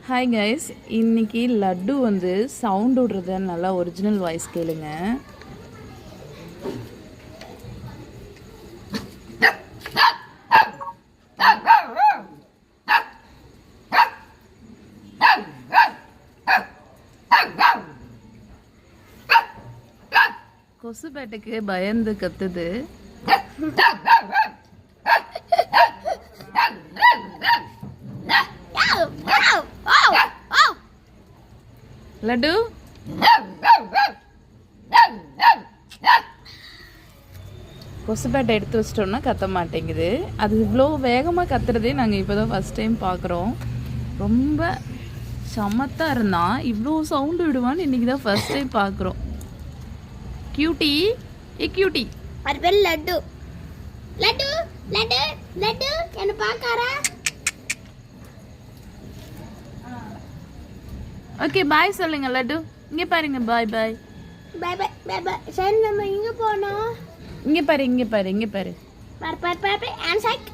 Hi guys, இன்னைக்கு லட்டு வந்து sound விடுறத நல்லா ஒரிஜினல் வாய்ஸ் கேளுங்க. கொசுபேட்டைக்கு பயந்து கத்துது. லட்டு கொசுபேட்டை எடுத்து வச்சிட்டோம்னா கத்த மாட்டேங்குது. அது இவ்வளோ வேகமாக கத்துறதே நாங்கள் இப்போ தான் ஃபஸ்ட் டைம் பார்க்குறோம். ரொம்ப சமத்தாக இருந்தான், இவ்வளோ சவுண்டு விடுவான்னு இன்றைக்கி தான் ஃபஸ்ட் டைம் பார்க்குறோம். கியூட்டி, கியூட்டி, அது பேர் லட்டு. லட்டு லட்டு லட்டு என்ன பார்க்காரா? ஓகே, பாய் சொல்லுங்க லட்டு. இங்கே பாருங்க, பாய் பாய் பாய் பாய் பாய் பாய். சரி, நம்ம இங்கே போனோம். இங்கே பாரு, இங்கே பாரு, இங்கே பாரு. பாரு பாரு பாரு, ஹேண்ட் ஷேக்.